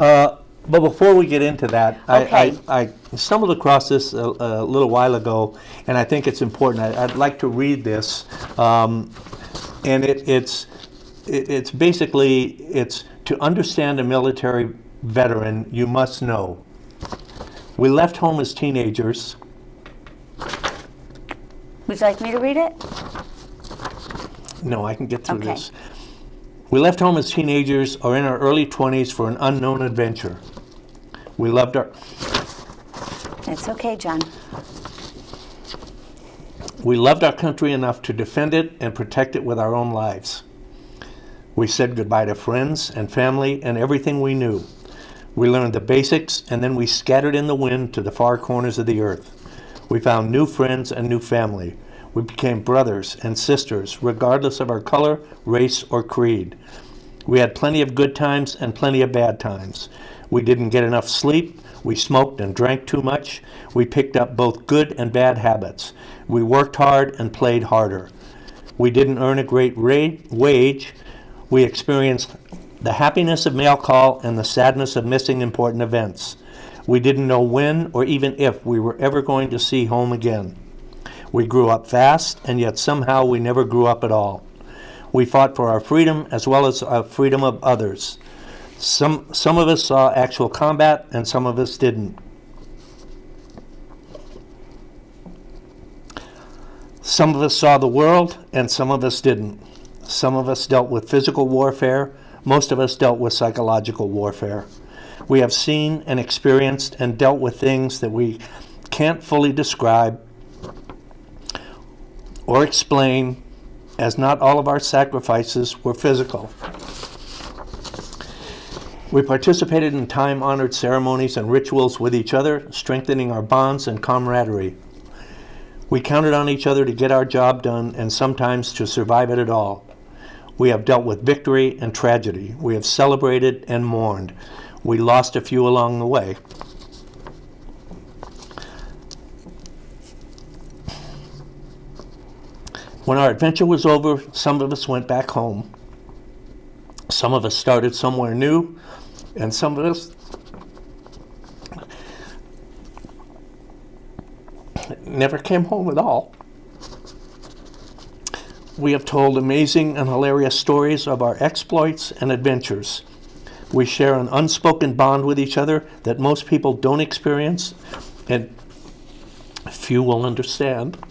But before we get into that, Okay. I stumbled across this a little while ago, and I think it's important. I'd like to read this, and it's basically, it's to understand a military veteran, you must know. We left home as teenagers. Would you like me to read it? No, I can get through Okay. this. We left home as teenagers or in our early 20s for an unknown adventure. We loved our It's okay, John. We loved our country enough to defend it and protect it with our own lives. We said goodbye to friends and family and everything we knew. We learned the basics, and then we scattered in the wind to the far corners of the earth. We found new friends and new family. We became brothers and sisters, regardless of our color, race, or creed. We had plenty of good times and plenty of bad times. We didn't get enough sleep. We smoked and drank too much. We picked up both good and bad habits. We worked hard and played harder. We didn't earn a great wage. We experienced the happiness of mail call and the sadness of missing important events. We didn't know when or even if we were ever going to see home again. We grew up fast, and yet somehow we never grew up at all. We fought for our freedom as well as our freedom of others. Some of us saw actual combat, and some of us didn't. Some of us saw the world, and some of us didn't. Some of us dealt with physical warfare. Most of us dealt with psychological warfare. We have seen and experienced and dealt with things that we can't fully describe or explain, as not all of our sacrifices were physical. We participated in time-honored ceremonies and rituals with each other, strengthening our bonds and camaraderie. We counted on each other to get our job done and sometimes to survive it at all. We have dealt with victory and tragedy. We have celebrated and mourned. We lost a few along the way. When our adventure was over, some of us went back home. Some of us started somewhere new, and some of us never came home at all. We have told amazing and hilarious stories of our exploits and adventures. We share an unspoken bond with each other that most people don't experience, and few will understand.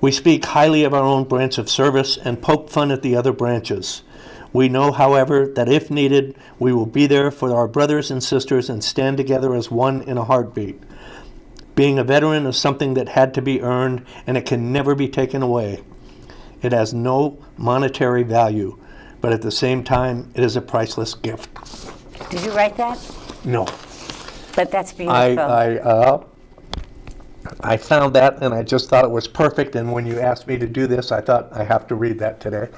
We speak highly of our own branch of service and poke fun at the other branches. We know, however, that if needed, we will be there for our brothers and sisters and stand together as one in a heartbeat. Being a veteran is something that had to be earned, and it can never be taken away. It has no monetary value, but at the same time, it is a priceless gift. Did you write that? No. But that's beautiful. I found that, and I just thought it was perfect, and when you asked me to do this, I thought I have to read that today.